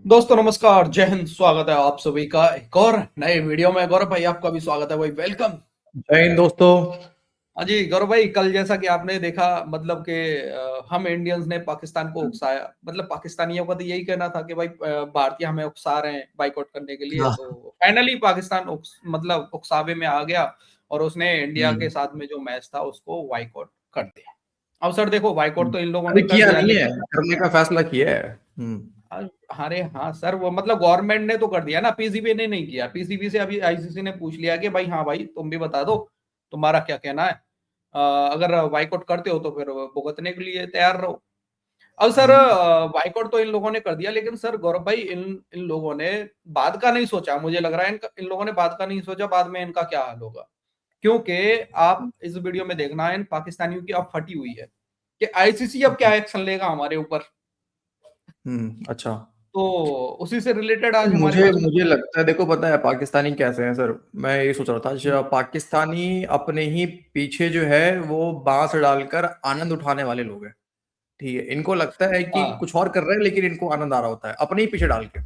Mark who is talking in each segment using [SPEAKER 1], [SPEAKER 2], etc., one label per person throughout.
[SPEAKER 1] दोस्तों नमस्कार, जय हिंद। स्वागत है आप सभी का एक और नए वीडियो में। गौरव भाई आपका भी स्वागत है भाई, वेलकम।
[SPEAKER 2] जय हिंद दोस्तों।
[SPEAKER 1] हाँ जी गौरव भाई, कल जैसा कि आपने देखा मतलब कि हम इंडियंस ने पाकिस्तान को उकसाया। मतलब पाकिस्तानियों का तो यही कहना था कि भाई भारतीय हमें उकसा रहे हैं बाइकआउट करने के लिए।
[SPEAKER 2] हाँ।
[SPEAKER 1] तो फाइनली पाकिस्तान मतलब उकसावे में आ गया और उसने इंडिया के
[SPEAKER 2] हम्म।
[SPEAKER 1] साथ में जो मैच था उसको बाइकआउट कर दिया। अब सर देखो, बाइकआउट तो इन लोगों
[SPEAKER 2] अरे
[SPEAKER 1] ने कर
[SPEAKER 2] किया
[SPEAKER 1] दिया
[SPEAKER 2] नहीं है,
[SPEAKER 1] लेकिन
[SPEAKER 2] करने का फैसला किया है।
[SPEAKER 1] अरे हाँ सर, वो मतलब गवर्नमेंट ने तो कर दिया ना, पीसीबी ने नहीं किया। पीसीबी से अभी आईसीसी ने पूछ लिया कि भाई हाँ भाई तुम भी बता दो तुम्हारा क्या कहना है। अगर बाइकआउट करते हो तो फिर भुगतने के लिए तैयार रहो। अब सर
[SPEAKER 2] हम्म।
[SPEAKER 1] बाइकआउट तो इन लोगों ने कर दिया, लेकिन सर गौरव भाई इन इन लोगों ने बाद का नहीं सोचा। मुझे लग रहा है इन लोगों ने बाद का नहीं सोचा, बाद में इनका क्या हाल होगा। क्योंकि आप इस वीडियो में देखना है, इन पाकिस्तानियों की अब फटी हुई है कि आईसीसी अब क्या एक्शन लेगा हमारे ऊपर।
[SPEAKER 2] अच्छा।
[SPEAKER 1] तो उसी से रिलेटेड आज हमारे
[SPEAKER 2] मुझे
[SPEAKER 1] पास में
[SPEAKER 2] मुझे लगता है, देखो पता है पाकिस्तानी कैसे हैं सर। मैं ये सोच रहा था, पाकिस्तानी अपने ही पीछे जो है वो बांस डालकर आनंद उठाने वाले लोग हैं। ठीक है, इनको लगता है कि
[SPEAKER 1] हाँ।
[SPEAKER 2] कुछ और कर रहे हैं लेकिन इनको आनंद आ रहा होता है अपने ही पीछे डाल के।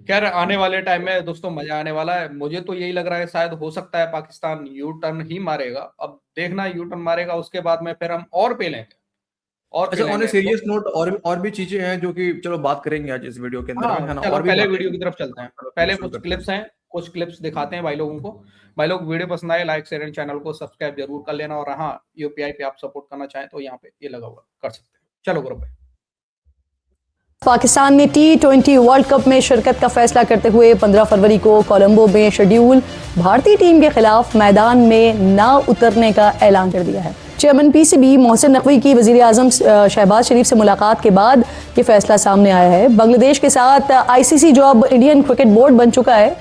[SPEAKER 1] खैर आने वाले टाइम में दोस्तों मजा आने वाला है। मुझे तो यही लग रहा है शायद हो सकता है पाकिस्तान यू टर्न ही मारेगा। अब देखना यू टर्न मारेगा, उसके बाद में फिर हम और पेलेंगे और
[SPEAKER 2] अच्छा, ऑन ए
[SPEAKER 1] पेलेंगे तो।
[SPEAKER 2] सीरियस नोट, और भी चीजें हैं जो कि चलो बात करेंगे आज इस वीडियो के अंदर में,
[SPEAKER 1] हाँ
[SPEAKER 2] है ना।
[SPEAKER 1] चलो
[SPEAKER 2] और भी
[SPEAKER 1] पहले
[SPEAKER 2] बातें
[SPEAKER 1] वीडियो की तरफ चलते हैं।
[SPEAKER 2] हैं,
[SPEAKER 1] पहले
[SPEAKER 2] शुरू
[SPEAKER 1] कुछ
[SPEAKER 2] करते हैं।
[SPEAKER 1] क्लिप्स हैं, कुछ क्लिप्स दिखाते हैं भाई लोगों को। भाई लोग वीडियो पसंद आए लाइक शेयर एंड चैनल को सब्सक्राइब जरूर कर लेना। और हाँ, यूपीआई पे आप सपोर्ट करना चाहें तो यहाँ पे ये लगा हुआ कर सकते हैं। चलो ग्रुप भाई।
[SPEAKER 3] पाकिस्तान ने T20 वर्ल्ड कप में शिरकत का फैसला करते हुए 15 फरवरी को कोलंबो में शेड्यूल भारतीय टीम के खिलाफ मैदान में ना उतरने का ऐलान कर दिया है। चेयरमैन पीसीबी मोहसिन नकवी की वजीर आजम शहबाज शरीफ से मुलाकात के बाद ये फैसला सामने आया है। बांग्लादेश के साथ आईसीसी जो अब इंडियन क्रिकेट बोर्ड बन चुका है,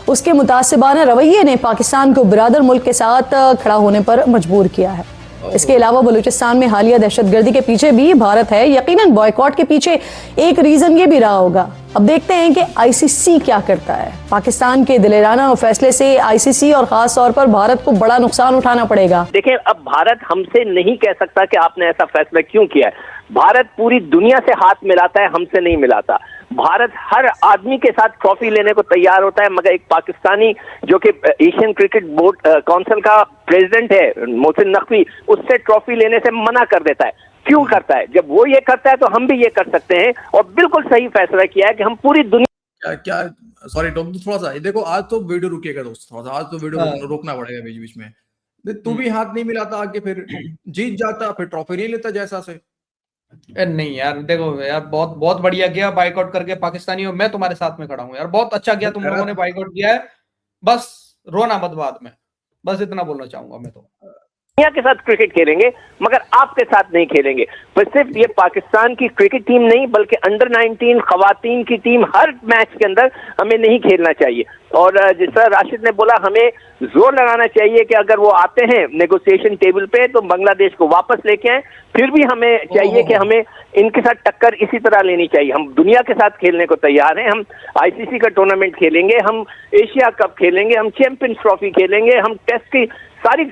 [SPEAKER 3] उसके मुतासिबाना रवैये ने पाकिस्तान को बिरादर मुल्क के साथ खड़ा होने पर मजबूर किया है। इसके अलावा बलूचिस्तान में हालिया दहशतगर्दी के पीछे भी भारत है। यकीनन बॉयकॉट के पीछे एक रीजन ये भी रहा होगा। अब देखते हैं कि आईसीसी क्या करता है। पाकिस्तान के दिलेराना फैसले से आईसीसी और खास तौर पर भारत को बड़ा नुकसान उठाना पड़ेगा।
[SPEAKER 4] देखिए, अब भारत हमसे नहीं कह सकता कि आपने ऐसा फैसला क्यों किया है। भारत पूरी दुनिया से हाथ मिलाता है, हमसे नहीं मिलाता। भारत हर आदमी के साथ ट्रॉफी लेने को तैयार होता है, मगर एक पाकिस्तानी जो कि एशियन क्रिकेट बोर्ड काउंसिल का प्रेसिडेंट है मोहसिन नकवी, उससे ट्रॉफी लेने से मना कर देता है। क्यों करता है? जब वो ये करता है तो हम भी ये कर सकते हैं। और बिल्कुल सही फैसला किया है कि हम पूरी दुनिया
[SPEAKER 2] क्या सॉरी थोड़ा सा देखो, आज तो वीडियो रुकेगा दोस्त, थोड़ा सा आज तो वीडियो रोकना पड़ेगा बीच बीच में। तू भी हाथ नहीं मिलाता आगे, फिर जीत जाता, फिर ट्रॉफी नहीं लेता जैसा से।
[SPEAKER 1] नहीं यार देखो यार, बहुत बहुत बढ़िया किया बाइकआउट करके पाकिस्तानियों। मैं तुम्हारे साथ में खड़ा हूँ यार, बहुत अच्छा किया तुम लोगों ने बाइकआउट किया है। बस रोना मत बाद में, बस इतना बोलना चाहूंगा मैं तो।
[SPEAKER 4] के साथ क्रिकेट खेलेंगे, मगर आपके साथ नहीं खेलेंगे। पर सिर्फ ये पाकिस्तान की क्रिकेट टीम नहीं, बल्कि अंडर 19 खवातीन की टीम हर मैच के अंदर हमें नहीं खेलना चाहिए। और जिस तरह राशिद ने बोला, हमें जोर लगाना चाहिए कि अगर वो आते हैं नेगोशिएशन टेबल पे तो बांग्लादेश को वापस लेके आए। फिर भी हमें चाहिए कि हमें इनके साथ टक्कर इसी तरह लेनी चाहिए। हम दुनिया के साथ खेलने को तैयार हैं। हम आईसीसी का टूर्नामेंट खेलेंगे, हम एशिया कप खेलेंगे, हम चैंपियंस ट्रॉफी खेलेंगे, हम टेस्ट की सारी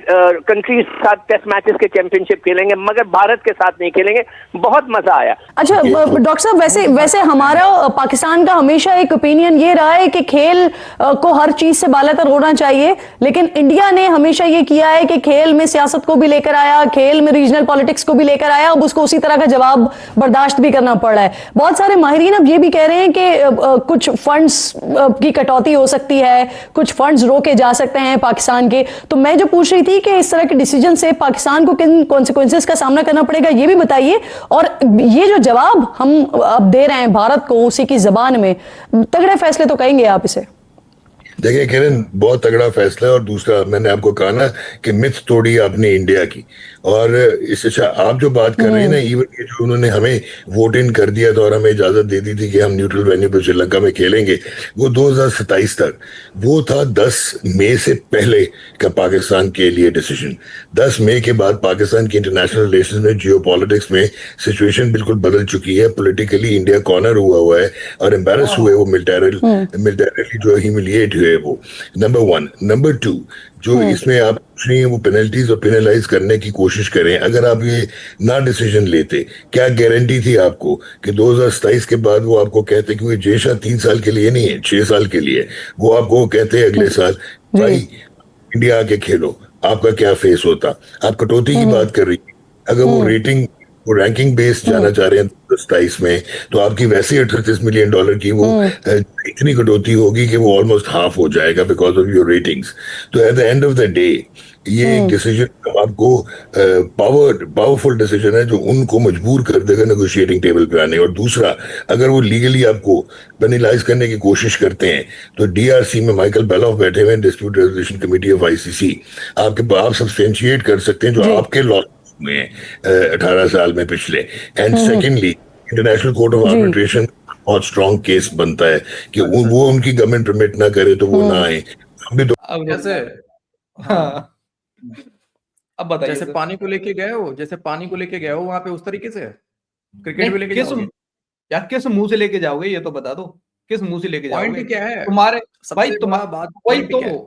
[SPEAKER 4] कंट्रीज साथ टेस्ट मैचेस के चैंपियनशिप खेलेंगे, मगर भारत के साथ नहीं खेलेंगे। बहुत मजा आया।
[SPEAKER 3] अच्छा डॉक्टर साहब, वैसे हमारा पाकिस्तान का हमेशा एक ओपिनियन ये रहा है कि खेल को हर चीज से बालातर होना चाहिए, लेकिन इंडिया ने हमेशा ये किया है कि खेल में सियासत को भी लेकर आया, खेल में रीजनल पॉलिटिक्स को भी लेकर आया। अब उसको उसी तरह का जवाब बर्दाश्त भी करना पड़ रहा है। बहुत सारे माहिरीन अब ये भी कह रहे हैं कि कुछ फंड्स की कटौती हो सकती है, कुछ फंड्स रोके जा सकते हैं पाकिस्तान के। तो मैं जो पूछ रही थी कि इस तरह के डिसीजन से पाकिस्तान को किन कॉन्सिक्वेंसेस का सामना करना पड़ेगा, ये भी बताइए। और ये जो जवाब हम अब दे रहे हैं भारत को उसी की जबान में, तगड़े फैसले तो कहेंगे आप इसे?
[SPEAKER 5] देखिए किरण, बहुत तगड़ा फैसला है। और दूसरा, मैंने आपको कहा ना कि मिथ तोड़ी आपने इंडिया की। और इससे अच्छा आप जो बात कर रही है ना, इवन ये जो उन्होंने हमें वोट इन कर दिया था और हमें इजाजत दे दी थी कि हम न्यूट्रल वेन्यू पर श्रीलंका में खेलेंगे, वो 2027 तक, वो था 10 मई से पहले का पाकिस्तान के लिए डिसीजन। 10 मई के बाद पाकिस्तान की इंटरनेशनल रिलेशन में, जियो पॉलिटिक्स में सिचुएशन बिल्कुल बदल चुकी है। पोलिटिकली इंडिया कॉर्नर हुआ है और एम्बेरस हुए, वो मिलिटरली जो ह्यूमिलिएट हुए। जो है वो, नंबर 1। नंबर 2, जो इसमें आप पूछ रही हैं वो पेनल्टीज और पेनलाइज करने की कोशिश करें। अगर आप ये ना डिसीजन लेते, क्या गारंटी थी आपको कि 2027 के बाद वो आपको कहते, क्योंकि जेशा 3 साल के लिए नहीं है, 6 साल के लिए, वो आपको कहते अगले साल भाई इंडिया आके खेलो, आपका क्या फेस होता। आप कटौती की बात कर रही है, अगर वो रैंकिंग बेस जाना चाह रहे हैं 27 में, तो आपकी वैसे ही $38 मिलियन की वो इतनी कटौती होगी कि वो ऑलमोस्ट हाफ हो जाएगा बिकॉज ऑफ योर रेटिंग्स। तो at the end of the day ये एक डिसीजन आपको पावरफुल डिसीजन है जो उनको मजबूर कर देगा नेगोशिएटिंग टेबल पे आने। और दूसरा, अगर वो लीगली आपको पेनलाइज करने की कोशिश करते हैं तो डीआरसी में माइकल बेलोफ बैठे हुए हैं, dispute resolution committee of ICC, आप सब्सटेंशिएट कर सकते हैं जो आपके लॉ में 18 साल में पिछले। And secondly, international court of arbitration बहुत स्ट्रॉन्ग केस बनता है कि वो उनकी गवर्नमेंट परमिट ना करे तो वो ना आए। हम भी तो
[SPEAKER 1] अब
[SPEAKER 2] जैसे
[SPEAKER 1] हाँ, अब बताइए
[SPEAKER 2] जैसे
[SPEAKER 1] सर।
[SPEAKER 2] पानी को लेके गए हो वहां पे, उस तरीके से क्रिकेट भी लेके
[SPEAKER 1] किस
[SPEAKER 2] जाओगे?
[SPEAKER 1] यार किस मुंह से लेके जाओगे ये तो बता दो, किस मुंह से लेके जाओगे?
[SPEAKER 2] पॉइंट क्या है
[SPEAKER 1] तुम्हारे भाई
[SPEAKER 2] सबसे बड़ा बात?
[SPEAKER 1] वही
[SPEAKER 2] point
[SPEAKER 1] तो
[SPEAKER 2] क्या है?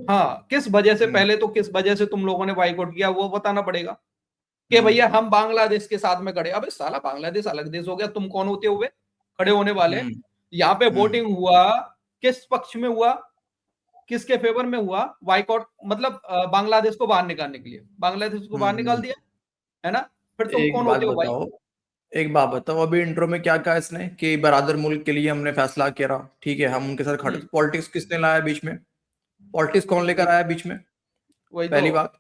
[SPEAKER 1] हाँ, किस वजह से, पहले तो किस वजह से तुम लोगों ने बाइकआउट किया वो बताना पड़ेगा कि भैया हम बांग्लादेश के साथ में खड़े। अबे साला बांग्लादेश अलग देश हो गया, तुम कौन होते हुए खड़े होने वाले? यहाँ पे वोटिंग हुआ, किस पक्ष में हुआ, किसके फेवर में हुआ बाइकआउट? मतलब बांग्लादेश को बाहर निकालने के लिए, बांग्लादेश को बाहर निकाल दिया है ना? फिर तुम कौन होते हो भाई?
[SPEAKER 2] एक बात बताओ, अभी इंट्रो में क्या कहा इसने कि बरादर मुल्क के लिए हमने फैसला किया, ठीक है, हम उनके साथ खड़े। पॉलिटिक्स किसने लाया बीच में? पॉलिटिक्स कौन लेकर आया बीच में?
[SPEAKER 1] वही
[SPEAKER 2] पहली
[SPEAKER 1] तो।
[SPEAKER 2] बात।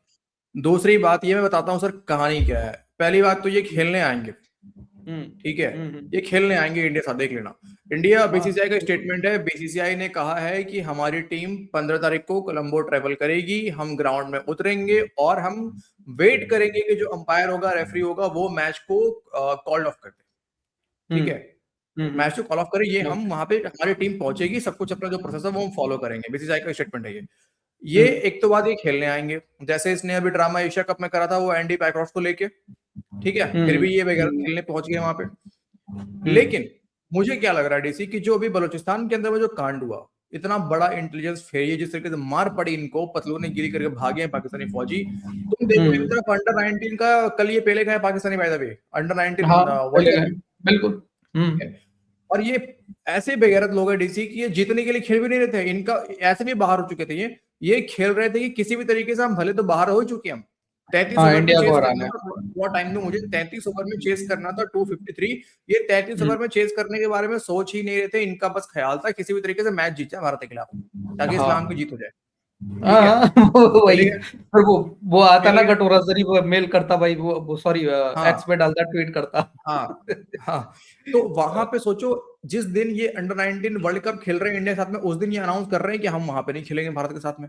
[SPEAKER 2] दूसरी बात ये मैं बताता हूँ सर कहानी क्या है। पहली बात तो ये खेलने आएंगे, ठीक है, ये खेलने आएंगे इंडिया साथ, देख लेना। इंडिया बीसीसीआई का स्टेटमेंट है, बीसीसीआई ने कहा है कि हमारी टीम 15 तारीख को कोलंबो ट्रेवल करेगी, हम ग्राउंड में उतरेंगे और हम वेट करेंगे कि जो अंपायर होगा, रेफरी होगा, वो मैच को कॉल ऑफ कर दे, ठीक है, मैच को कॉल ऑफ करे। ये हम वहां पे हमारी टीम पहुंचेगी, सब कुछ अपना जो प्रोसेस है वो हम फॉलो करेंगे। बीसीसीआई का स्टेटमेंट है ये एक तो बात, ये खेलने आएंगे। जैसे इसने अभी ड्रामा एशिया कप में करा था वो एंडी पैक्रॉफ्ट को लेके, ठीक है, फिर भी ये वगैरह खेलने पहुंच गए वहां पे। लेकिन मुझे क्या लग रहा है डीसी की, जो अभी बलूचिस्तान के अंदर में जो कांड हुआ, इतना बड़ा इंटेलिजेंस फेलियर, जिस तरीके से मार पड़ी इनको, पतलूने गिरी करके भागे हैं पाकिस्तानी फौजी। तुम देखो एक तरफ अंडर 19 का, कल ये पहले गए Pakistani by the way, under 19 world cup,
[SPEAKER 1] बिल्कुल।
[SPEAKER 2] और ये ऐसे बेगैरत लोग हैं डीसी की, ये जीतने के लिए खेल भी नहीं रहे थे, इनका ऐसे भी बाहर हो चुके थे, ये खेल रहे थे कि किसी भी तरीके से हम भले तो बाहर हो चुके, हम 33 ओवर में चेस करना था, बहुत टाइम में मुझे 33 ओवर में चेस करना था 253, ये 33 ओवर में चेस करने के बारे में सोच ही नहीं रहे थे। इनका बस ख्याल था किसी भी तरीके से मैच जीत जाए भारत के खिलाफ, ताकि इस्लाम की जीत हो जाए।
[SPEAKER 1] वही फिर वो आता ना कटोरा शरीफ मेल करता भाई, वो सॉरी एक्स पे डालता, ट्वीट करता।
[SPEAKER 2] हाँ, तो वहां पे सोचो, जिस दिन ये अंडर 19 वर्ल्ड कप खेल रहे हैं इंडिया के साथ में, उस दिन ये अनाउंस कर रहे हैं कि हम वहां पे नहीं खेलेंगे भारत के साथ में।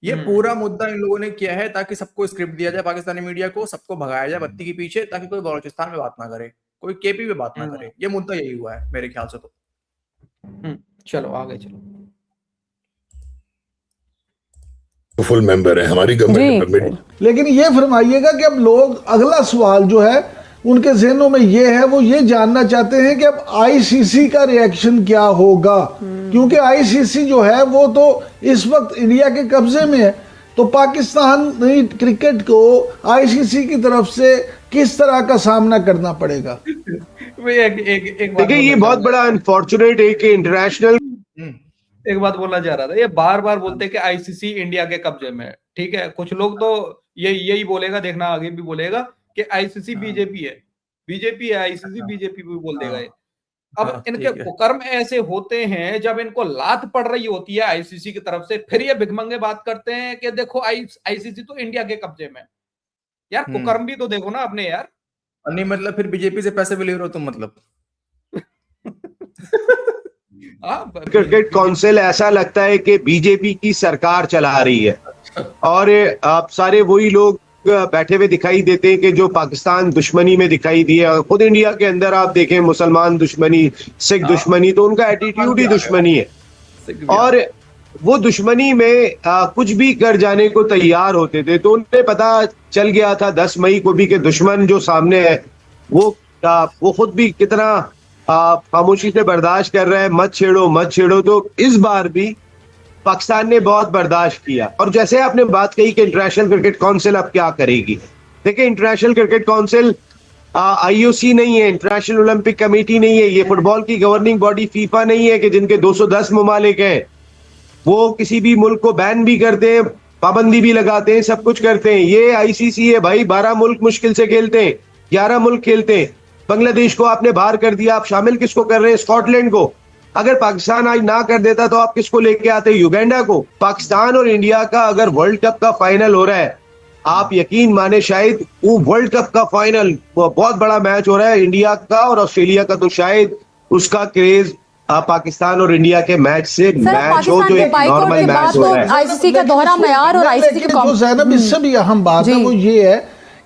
[SPEAKER 2] ये पूरा मुद्दा इन लोगों ने किया है ताकि सबको स्क्रिप्ट दिया जाए, पाकिस्तानी मीडिया को, सबको भगाया जाए बत्ती के पीछे, ताकि कोई बलूचिस्तान में बात ना करे, कोई केपी में बात ना करे। ये मुद्दा यही हुआ है मेरे ख्याल से तो।
[SPEAKER 1] चलो आगे चलो।
[SPEAKER 5] फुल मेंबर है हमारी गवर्नमेंट।
[SPEAKER 6] लेकिन ये फरमाइएगा कि अब लोग, अगला सवाल जो है उनके जहनों में ये है, वो ये जानना चाहते हैं कि अब आईसीसी का रिएक्शन क्या होगा, क्योंकि आईसीसी जो है वो तो इस वक्त इंडिया के कब्जे में है। तो पाकिस्तान क्रिकेट को आईसीसी की तरफ से किस तरह का सामना करना पड़ेगा?
[SPEAKER 7] देखिए, ये बहुत बड़ा अनफॉर्चुनेट है कि इंटरनेशनल,
[SPEAKER 1] एक बात बोलना चाह रहा था, ये बार बार बोलते हैं कि आईसीसी इंडिया के कब्जे में है, ठीक है, कुछ लोग तो यही बोलेगा, देखना आगे भी बोलेगा कि आईसीसी बीजेपी है, बीजेपी है आईसीसी, बीजेपी भी बोल देगा ये। अब इनके कुकर्म ऐसे होते हैं, जब इनको लात पड़ रही होती है आईसीसी की तरफ से, फिर ये भिखमंगे बात करते हैं कि देखो आईसीसी तो इंडिया के कब्जे में। यार कुकर्म भी तो देखो ना अपने यार।
[SPEAKER 2] नहीं मतलब फिर बीजेपी से पैसे भी ले रहे हो तुम, मतलब
[SPEAKER 7] क्रिकेट काउंसिल ऐसा लगता है कि बीजेपी की सरकार चला रही है, और आप सारे वही लोग बैठे हुए दिखाई देते हैं कि जो पाकिस्तान दुश्मनी में दिखाई दिया। खुद इंडिया के अंदर आप देखें, मुसलमान दुश्मनी, सिख दुश्मनी, तो उनका एटीट्यूड ही दुश्मनी है, और वो दुश्मनी में कुछ भी कर जाने को तैयार होते थे। तो उन्हें पता चल गया था 10 मई को भी कि दुश्मन जो सामने है वो खुद भी कितना खामोशी से बर्दाश्त कर रहा है, मत छेड़ो मत छेड़ो। तो इस बार भी पाकिस्तान ने बहुत बर्दाश्त किया। और जैसे आपने बात कही कि इंटरनेशनल क्रिकेट काउंसिल अब क्या करेगी, देखिए इंटरनेशनल क्रिकेट काउंसिल IOC नहीं है, इंटरनेशनल ओलंपिक कमेटी नहीं है, ये फुटबॉल की गवर्निंग बॉडी फीफा नहीं है कि जिनके 210 ममालिक हैं, वो किसी भी मुल्क को बैन भी करते हैं, पाबंदी भी लगाते हैं, सब कुछ करते हैं। ये ICC है भाई, 12 मुल्क मुश्किल से खेलते हैं, 11 मुल्क खेलते हैं। बांग्लादेश को आपने बाहर कर दिया, आप शामिल किसको कर रहे हैं? स्कॉटलैंड को। अगर पाकिस्तान आज ना कर देता तो आप किसको लेके आते? युगांडा को। पाकिस्तान और इंडिया का अगर वर्ल्ड कप का फाइनल हो रहा है, आप यकीन माने शायद वो वर्ल्ड कप का फाइनल बहुत बड़ा मैच हो रहा है इंडिया का और ऑस्ट्रेलिया का, तो शायद उसका क्रेज पाकिस्तान और इंडिया के मैच से मैच हो जो एक नॉर्मल मैच हो रहा है।
[SPEAKER 3] आईसीसी का दोहरा मैयार और आईसीसी के
[SPEAKER 6] जो ज़ैनब इससे भी अहम बात है वो ये है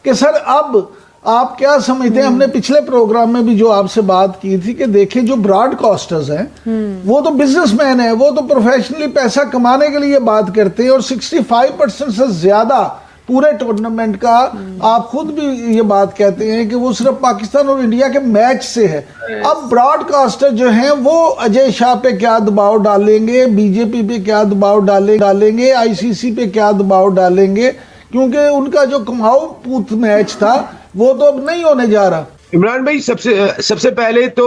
[SPEAKER 6] कि सर अब आप क्या समझते हैं, हमने पिछले प्रोग्राम में भी जो आपसे बात की थी कि देखिए जो ब्रॉडकास्टर्स हैं वो तो बिजनेसमैन है, वो तो प्रोफेशनली पैसा कमाने के लिए बात करते हैं और 65% से ज्यादा पूरे टूर्नामेंट का आप खुद भी ये बात कहते हैं कि वो सिर्फ पाकिस्तान और इंडिया के मैच से है। अब ब्रॉडकास्टर जो हैं वो अजय शाह पे क्या दबाव डालेंगे, बीजेपी पे क्या दबाव डालेंगे, आईसीसी पे क्या दबाव डालेंगे, क्योंकि उनका जो कमाऊ पूत मैच था वो तो अब नहीं होने जा रहा।
[SPEAKER 7] इमरान भाई, सबसे पहले तो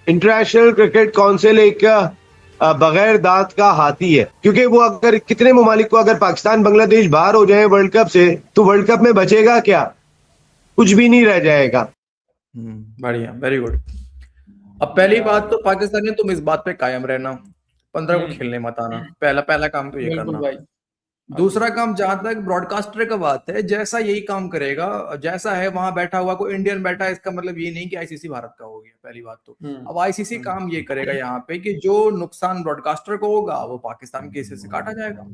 [SPEAKER 7] इंटरनेशनल क्रिकेट काउंसिल एक बगैर दांत का हाथी है, क्योंकि वो अगर कितने ममालिक को, अगर पाकिस्तान बांग्लादेश बाहर हो जाए वर्ल्ड कप से, तो वर्ल्ड कप में बचेगा क्या? कुछ भी नहीं रह जाएगा।
[SPEAKER 2] बढ़िया, वेरी गुड। अब पहली बात तो पाकिस्तान ने तुम इस बात पे कायम रहना, 15 को खेलने मत आना, पहला काम तो ये करना। दूसरा काम, जहां तक ब्रॉडकास्टर का बात है, जैसा यही काम करेगा, जैसा है वहां बैठा हुआ कोई इंडियन बैठा है, इसका मतलब ये नहीं कि आईसीसी भारत का हो गया, पहली बात तो। अब आईसीसी काम ये करेगा यहाँ पे कि जो नुकसान ब्रॉडकास्टर को होगा वो पाकिस्तान के हिस्से से काटा जाएगा।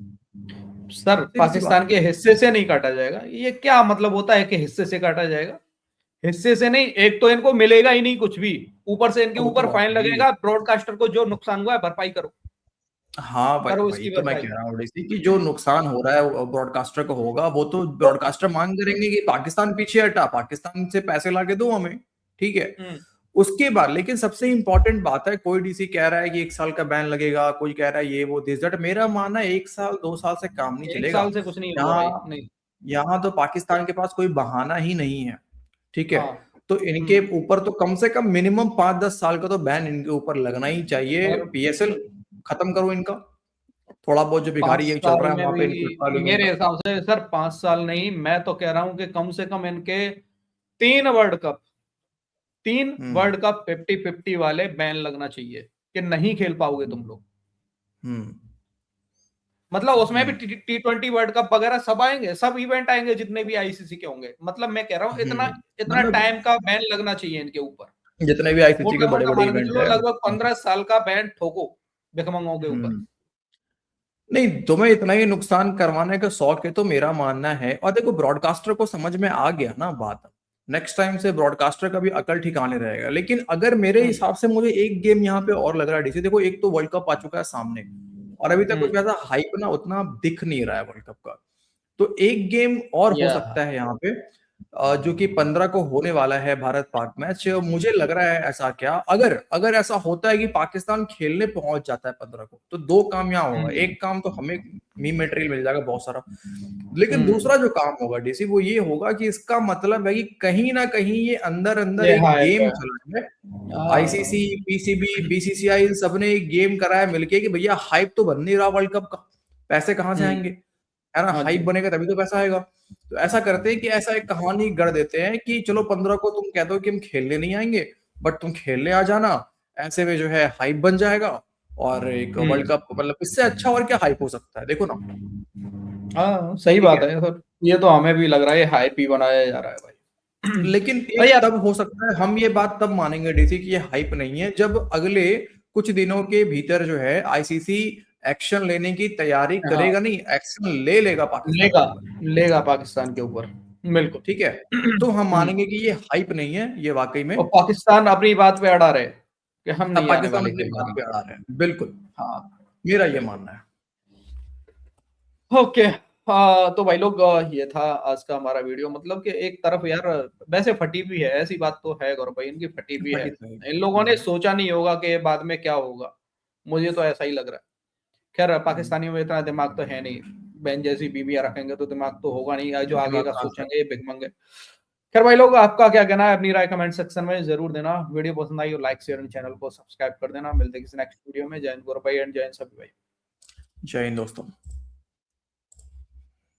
[SPEAKER 1] सर पाकिस्तान के हिस्से से नहीं काटा जाएगा, ये क्या मतलब होता है कि हिस्से से काटा जाएगा? हिस्से से नहीं, एक तो इनको मिलेगा ही नहीं कुछ भी, ऊपर से इनके ऊपर फाइन लगेगा, ब्रॉडकास्टर को जो नुकसान हुआ है भरपाई करो।
[SPEAKER 2] हाँ भाई, तो मैं कह रहा हूँ कि जो नुकसान हो रहा है ब्रॉडकास्टर को होगा, वो तो ब्रॉडकास्टर मांग करेंगे कि पाकिस्तान पीछे हटा, पाकिस्तान से पैसे लाके दो हमें, ठीक है। उसके बाद लेकिन सबसे इंपॉर्टेंट बात है, कोई डीसी कह रहा है कि 1 साल का बैन लगेगा, कोई कह रहा है ये वो दिस दैट। मेरा मानना है 1 साल 2 साल से काम नहीं चलेगा,
[SPEAKER 1] 1 साल से कुछ नहीं होगा भाई।
[SPEAKER 2] यहाँ तो पाकिस्तान के पास कोई बहाना ही नहीं है, ठीक है। तो इनके ऊपर तो कम से कम मिनिमम 5-10 साल का तो बैन इनके ऊपर लगना ही चाहिए। PSL खत्म करो इनका, थोड़ा बहुत जो भिखारी ये चल रहा है वहां पे।
[SPEAKER 1] मेरे हिसाब से सर 5 साल नहीं, मैं तो कह रहा हूं कि कम से कम इनके 3 वर्ल्ड कप 50-50 वाले बैन लगना चाहिए कि नहीं खेल पाओगे तुम लोग। मतलब उसमें भी T20 वर्ल्ड कप वगैरह सब आएंगे, सब इवेंट आएंगे जितने भी आईसीसी के होंगे। मतलब मैं कह रहा हूँ इतना टाइम का बैन लगना चाहिए इनके ऊपर,
[SPEAKER 2] जितने भी आईसीसी के बड़े-बड़े इवेंट है।
[SPEAKER 1] लगभग 15 साल का बैन ठोको भिखमंगों के ऊपर।
[SPEAKER 2] नहीं, तुम्हें इतना ही नुकसान करवाने का शौक है तो मेरा मानना है, और देखो ब्रॉडकास्टर को समझ में आ गया ना बात, नेक्स्ट टाइम से ब्रॉडकास्टर का भी अकल ठिकाने रहेगा। लेकिन अगर मेरे हिसाब से मुझे एक गेम यहाँ पे और लग रहा है डीसी, देखो एक तो वर्ल्ड कप आ चुका है सामने और अभी तक कुछ ऐसा हाइप ना उतना दिख नहीं रहा है वर्ल्ड कप का, तो एक गेम और हो सकता है यहाँ पे जो कि 15 को होने वाला है भारत पाक मैच। मुझे लग रहा है ऐसा, क्या अगर ऐसा होता है कि पाकिस्तान खेलने पहुंच जाता है 15 को, तो 2 काम यहाँ होगा। एक काम तो हमें मीम मटेरियल मिल जाएगा बहुत सारा, लेकिन दूसरा जो काम होगा डीसी वो ये होगा कि इसका मतलब है कि कहीं ना कहीं ये अंदर एक गेम चल रहा है। आईसीसी, पीसीबी, बीसीसीआई इन सबने एक गेम कराया मिलके कि भैया हाइप तो बन नहीं रहा वर्ल्ड कप का, पैसे कहाँ से आएंगे, है ना। हाइप बनेगा तभी तो पैसा आएगा। तो ऐसा करते हैं कि ऐसा एक कहानी गढ़ देते हैं कि चलो 15 को तुम कह दो कि हम खेलने नहीं आएंगे, बट तुम खेलने आ जाना, ऐसे में जो है हाइप बन जाएगा और एक वर्ल्ड कप, मतलब इससे अच्छा और क्या हाइप हो सकता है, देखो ना।
[SPEAKER 1] हाँ सही बात है सर, ये तो हमें भी लग रहा है हाइप ही बनाया जा रहा है भाई।
[SPEAKER 2] लेकिन तब हो सकता है, हम ये बात तब मानेंगे डीसी कि ये हाइप नहीं है, जब अगले कुछ दिनों के भीतर जो है आईसीसी एक्शन लेने की तैयारी करेगा। नहीं, एक्शन लेगा पाकिस्तान,
[SPEAKER 1] लेगा पाकिस्तान के ऊपर, बिल्कुल
[SPEAKER 2] ठीक है। तो हम मानेंगे कि ये हाइप नहीं है, ये वाकई में,
[SPEAKER 1] और पाकिस्तान अपनी बात पे अड़ा रहे कि हम नहीं आने
[SPEAKER 2] पाकिस्तान
[SPEAKER 1] वाले
[SPEAKER 2] अपनी बात पे अड़ा रहे हैं, बिल्कुल।
[SPEAKER 1] हाँ,
[SPEAKER 2] मेरा ये मानना है।
[SPEAKER 1] ओके, तो भाई लोग ये था आज का हमारा वीडियो। मतलब कि एक तरफ यार वैसे फटी भी है, ऐसी बात तो है गौरव भाई, इनकी फटी भी है। इन लोगों ने सोचा नहीं होगा कि बाद में क्या होगा, मुझे तो ऐसा ही लग रहा है खैर पाकिस्तानियों में इतना दिमाग तो है नहीं, बहन जैसी बीवियां रखेंगे तो दिमाग तो होगा नहीं, जो आगे का सोचेंगे ये भिखमंगे। खैर भाई लोग, आपका क्या कहना है, अपनी राय कमेंट सेक्शन में जरूर देना। वीडियो पसंद आई हो लाइक शेयर एंड चैनल को सब्सक्राइब कर देना। मिलते हैं किसी नेक्स्ट वीडियो में। जय हिंद गौरव भाई एंड जय हिंद सभी भाई।
[SPEAKER 2] जय हिंद दोस्तों।